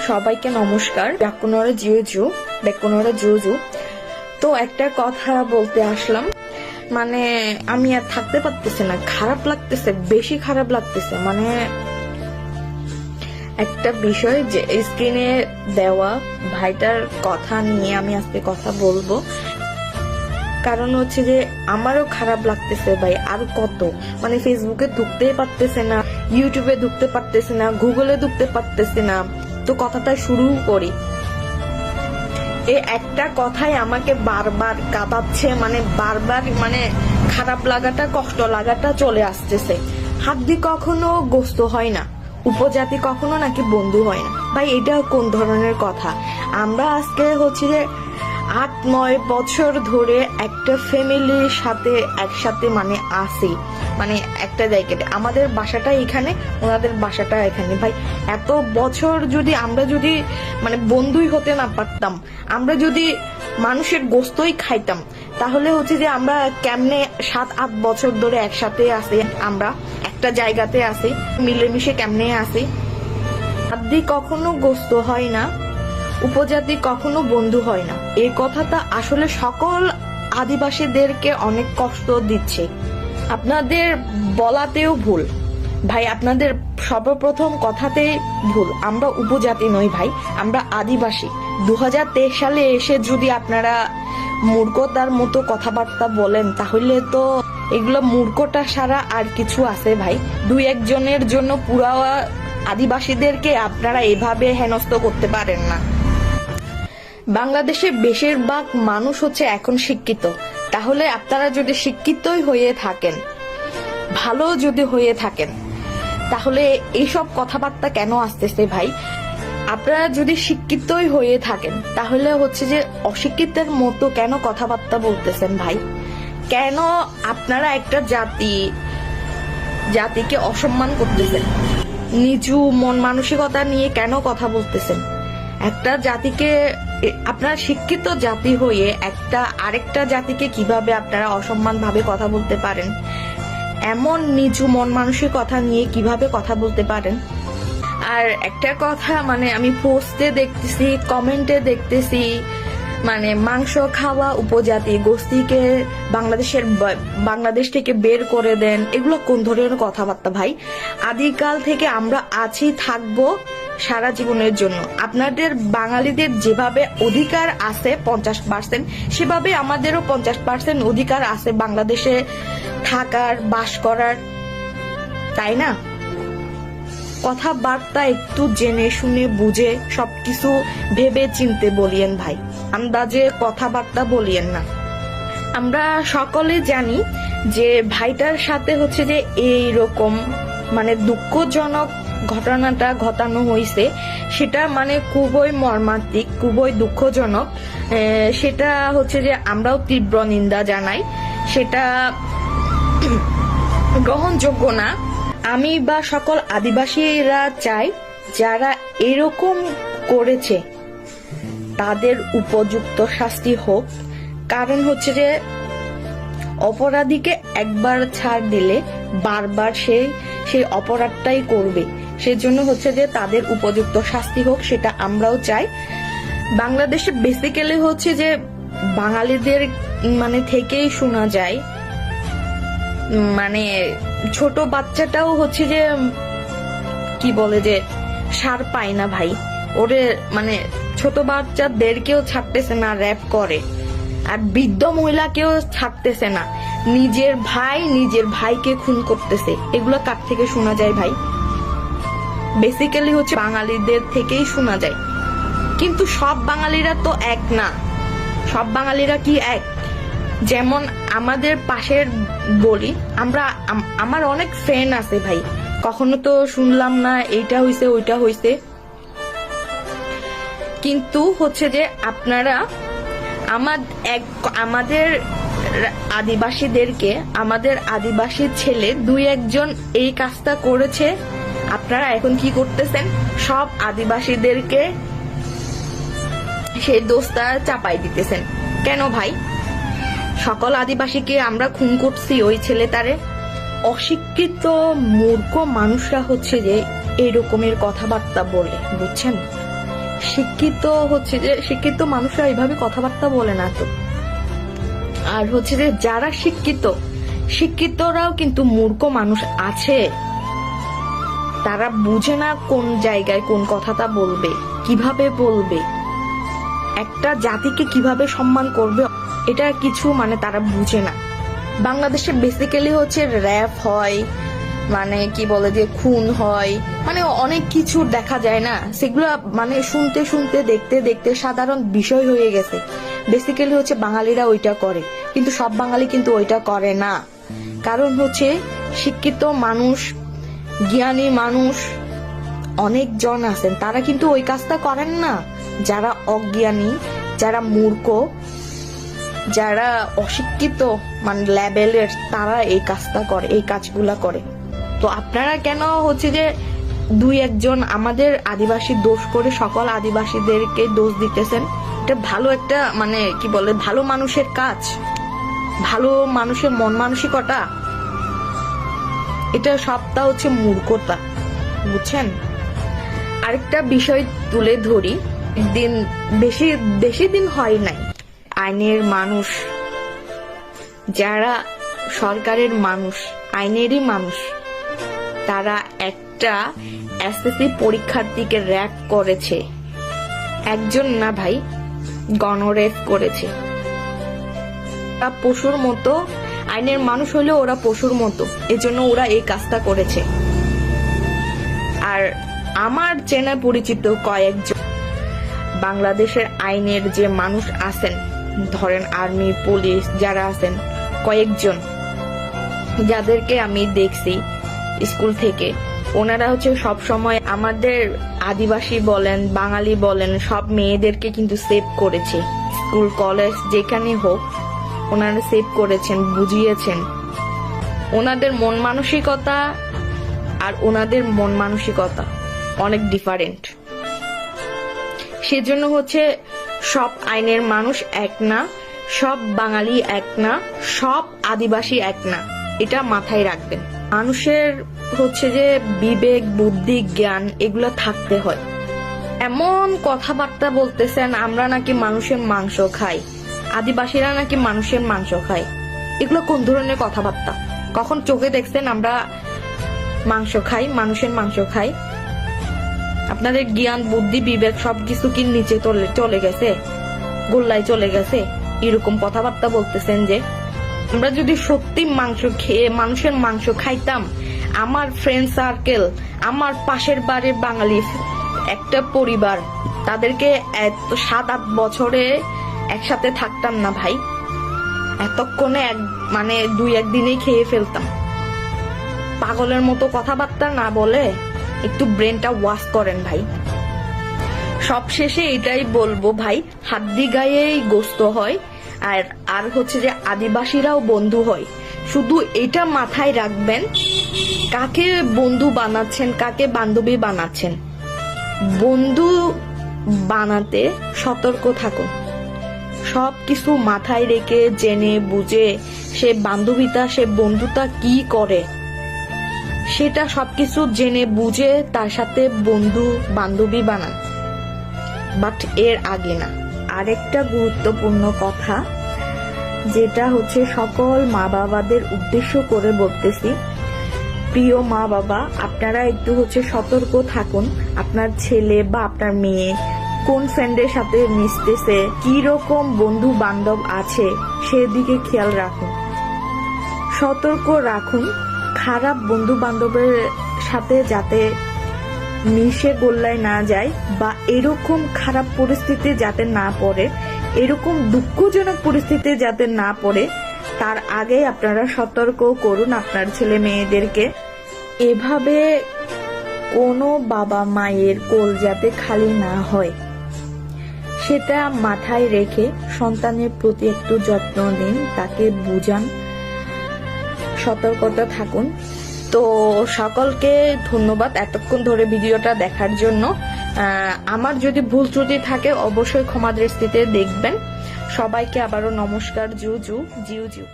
সবাইকে নমস্কার। ব্যাকুনরা জিউজু ব্যাকুনরা জুজু। তো একটা কথা বলতে আসলাম, মানে আমি আর থাকতে পারতেছি না, খারাপ লাগতেছে, বেশি খারাপ লাগতেছে। মানে একটা বিষয় যে স্ক্রিনে দেওয়া ভাইটার কথা নিয়ে আমি আজকে কথা বলবো। কারণ হচ্ছে যে আমারও খারাপ লাগতেছে ভাই। আর কত, মানে ফেসবুকে ঢুকতেই পারতেছে না, ইউটিউবে ঢুকতে পারতেছে না, গুগলে ঢুকতে পারতেছে না। তো কথাটা শুরু করি। এই একটা কথাই আমাকে বারবার কাঁদাচ্ছে, মানে বারবার মানে খারাপ লাগাটা, কষ্ট লাগাটা চলে আসতেছে। হাড্ডি কখনো গোস্ত হয় না, উপজাতি কখনো নাকি বন্ধু হয় না। ভাই এটা কোন ধরনের কথা? আমরা আজকে হচ্ছে যে 8-9 বছর ধরে একটা ফ্যামিলির সাথে একসাথে মানে আসি, মানে একটা জায়গাতে। আমাদের বাসাটা এখানে, ওনাদের বাসাটা এখানে। ভাই এত বছর যদি আমরা যদি মানে বন্ধুই হতে না পারতাম, আমরা যদি মানুষের গোস্তই খাইতাম, তাহলে হচ্ছে যে আমরা কেমনে 7-8 বছর ধরে একসাথে আসি, আমরা একটা জায়গাতে আসি, মিলেমিশে কেমনে আসি। আদি কখনো গোস্ত হয় না, উপজাতি কখনো বন্ধু হয় না। এই কথাটা আসলে সকল আদিবাসীদেরকে অনেক কষ্ট দিচ্ছে। আপনাদের বলাতেও ভুল ভাই, আপনাদের সর্বপ্রথম কথাতেই ভুল। আমরা উপজাতি নই ভাই, আমরা আদিবাসী। 2023 সালে এসে যদি আপনারা মূর্খতার মতো কথাবার্তা বলেন, তাহলে তো এগুলো মূর্খটা সারা আর কিছু আছে ভাই। 2-1 জনের জন্য পুরা আদিবাসীদেরকে আপনারা এভাবে হেনস্থ করতে পারেন না। বাংলাদেশে বেশিরভাগ মানুষ হচ্ছে এখন শিক্ষিত। তাহলে আপনারা যদি শিক্ষিতই হয়ে থাকেন, ভালো যদি হয়ে থাকেন, তাহলে এইসব কথাবার্তা কেন আসতেছে ভাই? আপনারা যদি শিক্ষিতই হয়ে থাকেন, তাহলে হচ্ছে যে অশিক্ষিতের মতো কেন কথাবার্তা বলতেছেন ভাই? কেন আপনারা একটা জাতিকে অসম্মান করতেছেন? নিচু মন মানসিকতা নিয়ে কেন কথা বলতেছেন? একটা জাতিকে, আপনারা শিক্ষিত জাতি হয়ে একটা আরেকটা জাতিকে কিভাবে আপনারা অসম্মান ভাবে কথা বলতে পারেন? এমন নিচু মন মানসিকতা নিয়ে কিভাবে কথা বলতে পারেন? আর একটা কথা, মানে আমি পোস্টে দেখতেছি, কমেন্টে দেখতেছি, মানে মাংস খাওয়া উপজাতি গোষ্ঠীকে বাংলাদেশ থেকে বের করে দেন। এগুলো কোন ধরনের কথাবার্তা ভাই? আদিকাল থেকে আমরা আছি, থাকবো সারা জীবনের জন্য। আপনাদের বাঙালিদের যেভাবে অধিকার আছে 50%, সেভাবে আমাদেরও 50% অধিকার আছে বাংলাদেশে থাকার, বাস করার, তাই না? কথাবার্তা একটু জেনে শুনে বুঝে সবকিছু ভেবে চিনতে বলিয়েন ভাই, আন্দাজে কথাবার্তা বলিয়েন না। আমরা সকলে জানি যে ভাইটার সাথে হচ্ছে যে এইরকম মানে দুঃখজনক ঘটনাটা ঘটানো হয়েছে, সেটা মানে খুবই মর্মান্তিক, খুবই দুঃখজনক। সেটা হচ্ছে যে আমরাও তীব্র নিন্দা জানাই, সেটা গ্রহণযোগ্য না। আমি বা সকল আদিবাসীরা চাই যারা এরকম করেছে তাদের উপযুক্ত শাস্তি হোক। কারণ হচ্ছে যে অপরাধীকে একবার ছাড় দিলে বারবার সেই অপরাধটাই করবে। সেজন্য হচ্ছে যে তাদের উপযুক্ত শাস্তি হোক, সেটা আমরাও চাই। বাংলাদেশে বেসিক্যালি হচ্ছে যে বাঙালিদের মানে থেকেই শোনা যায়, মানে ছোট বাচ্চাটাও হচ্ছে যে কি বলে যে সার পায় না ভাই। ওরে মানে ছোট বাচ্চাদেরকেও ছাড়তেছে না, র্যাপ করে। আর বৃদ্ধ মহিলাকেও ছাড়তেছে না, নিজের ভাইকে খুন করতেছে। এগুলো কার থেকে শোনা যায় ভাই? বেসিক্যালি হচ্ছে বাঙালিদের থেকেই শোনা যায়। কিন্তু সব বাঙালিরা তো এক না। সব বাঙালিরা কি এক? যেমন আমাদের পাশের বলি, আমার অনেক ফ্রেন্ড আছে ভাই, কখনো তো শুনলাম না এইটা হইছে ওইটা হইছে। কিন্তু হচ্ছে যে আপনারা আমাদের আদিবাসীদেরকে, আমাদের আদিবাসী ছেলে 2-1 জন এই কাজটা করেছে, আপনারা এখন কি করতেছেন? সব আদিবাসীদেরকে সেই দোষটা চাপাই দিতেছেন। কেন ভাই? সকল আদিবাসীকে আমরা খুন করছি ওই ছেলেটারে? অশিক্ষিত মূর্খ মানুষরা হচ্ছে যে এরকমের কথাবার্তা বলে, বুঝছেন? শিক্ষিত হচ্ছে যে শিক্ষিত মানুষরা এইভাবে কথাবার্তা বলে না তো। আর হচ্ছে যে যারা শিক্ষিতরাও কিন্তু মূর্খ মানুষ আছে, তারা বুঝে না কোন জায়গায় কোন কথাটা বলবে, কিভাবে বলবে, একটা জাতিকে কিভাবে সম্মান করবে, এটা কিছু মানে তারা বুঝে না। বাংলাদেশে বেসিক্যালি হচ্ছে র‍্যাপ হয়, মানে কি বলে যে খুন হয়, মানে অনেক কিছু দেখা যায় না, সেগুলো মানে শুনতে শুনতে দেখতে দেখতে সাধারণ বিষয় হয়ে গেছে। বেসিক্যালি হচ্ছে বাঙালিরা ওইটা করে, কিন্তু সব বাঙালি কিন্তু ওইটা করে না। কারণ হচ্ছে শিক্ষিত মানুষ, জ্ঞানী মানুষ অনেকজন আছেন, তারা কিন্তু ওই কাজটা করেন না। যারা অজ্ঞানী, যারা মূর্খ, যারা অশিক্ষিত মানে লেভেলের, তারা এই কাজটা করে, এই কাজগুলা করে। তো আপনারা কেন হচ্ছে যে দুই একজন আমাদের আদিবাসী দোষ করে সকল আদিবাসীদেরকে দোষ দিতেছেন? এটা ভালো একটা মানে কি বলে ভালো মানুষের কাজ, ভালো মানুষের মন মানসিকতা, এটা সবটা হচ্ছে মূর্খতা, বুঝছেন? আরেকটা বিষয় তুলে ধরি, দিন বেশি দিন হয় নাই, আইনের মানুষ, যারা সরকারের মানুষ, আইনেরই মানুষ, তারা একটা এসএসসি পরীক্ষার্থীকে র‍্যাপ করেছে। একজন না ভাই, গণরেপ করেছে। পশুর মতো, আইনের মানুষ হলেও ওরা পশুর মতো, এজন্য ওরা এই কাজটা করেছে। আর আমার চেনা পরিচিত কয়েকজন বাংলাদেশের আইনের যে মানুষ আছেন, ধরেন আর্মি, পুলিশ যারা আছেন, কয়েকজন যাদেরকে আমি দেখছি স্কুল থেকে, ওনারা হচ্ছে সব সময় আমাদের আদিবাসী বলেন, বাঙালি বলেন, সব মেয়েদেরকে কিন্তু সেভ করেছে। স্কুল কলেজ যেখানে হোক ওনারা সেভ করেছেন, বুঝিয়েছেন। ওনাদের মন মানসিকতা আর ওনাদের মন মানসিকতা অনেক ডিফারেন্ট। সেজন্য হচ্ছে সব আইনের মানুষ এক না, সব বাঙালি এক না, সব আদিবাসী এক না, এটা মাথায় রাখবেন। মানুষের হচ্ছে যে বিবেক, বুদ্ধি, জ্ঞান এগুলো থাকতে হয়। এমন কথাবার্তা বলতেছেন আমরা নাকি মানুষের মাংস খাই, আদিবাসীরা নাকি মানুষের মাংস খায়। এগুলো কোন ধরনের কথাবার্তা? কখন চোখে দেখছেন আমরা মাংস খাই, মানুষের মাংস খাই? আপনাদের জ্ঞান, বুদ্ধি, বিবেক সবকিছু কি নিচে চলে গেছে, গোল্লায় চলে গেছে? এরকম কথাবার্তা বলতেছেন যে আমরা যদি সত্যি মাংস খেয়ে মানুষের মাংস খাইতাম, আমার ফ্রেন্ড সার্কেল, আমার পাশের বাড়ির বাঙালি একটা পরিবার, তাদেরকে এত 7-8 বছরে একসাথে থাকতাম না ভাই, এতক্ষণে মানে 2-1 দিনেই খেয়ে ফেলতাম। পাগলের মতো কথাবার্তা না বলে একটু ব্রেনটা ওয়াশ করেন ভাই। সবশেষে এটাই বলবো ভাই, হাড্ডি গায়েই গোস্ত হয়, আর হচ্ছে যে আদিবাসীরাও বন্ধু হয়। শুধু এটা মাথায় রাখবেন, কাকে বন্ধু বানাচ্ছেন, কাকে বান্ধবী বানাচ্ছেন। বন্ধু বানাতে সতর্ক থাকুন, সবকিছু মাথায় রেখে জেনে বুঝে সে বান্ধবীটা, সে বন্ধুটা কি করে, সেটা সবকিছু জেনে বুঝে তার সাথে বন্ধু বান্ধবী বানান, বাট এর আগে না। আরেকটা গুরুত্বপূর্ণ কথা, যেটা হচ্ছে সকল মা বাবাদের উদ্দেশ্য করে বলতেছি, প্রিয় মা বাবা, আপনারা একটু হচ্ছে সতর্ক থাকুন। আপনার ছেলে বা আপনার মেয়ে কোন ফ্রেন্ডের সাথে মিশতেছে, কি রকম বন্ধু বান্ধব আছে, সেদিকে খেয়াল রাখুন, সতর্ক রাখুন। খারাপ বন্ধু বান্ধবের সাথে যাতে মিশে গোল্লায় না যায়, বা এরকম খারাপ পরিস্থিতি যাতে না পড়ে, এরকম দুঃখজনক পরিস্থিতি যাতে না পড়ে, তার আগে আপনারা সতর্ক করুন আপনার ছেলে মেয়েদেরকে। এভাবে কোনো বাবা মায়ের কোল যাতে খালি না হয়, সেটা মাথায় রেখে সন্তানের প্রতি একটু যত্ন নিন, তাকে বুঝান, সতর্কতা থাকুন। তো সকলকে ধন্যবাদ এতক্ষণ ধরে ভিডিওটা দেখার জন্য। আমার যদি ভুল ত্রুটি থাকে অবশ্যই ক্ষমা দৃষ্টিতে দেখবেন। সবাইকে আবারও নমস্কার। জিউ জিউ।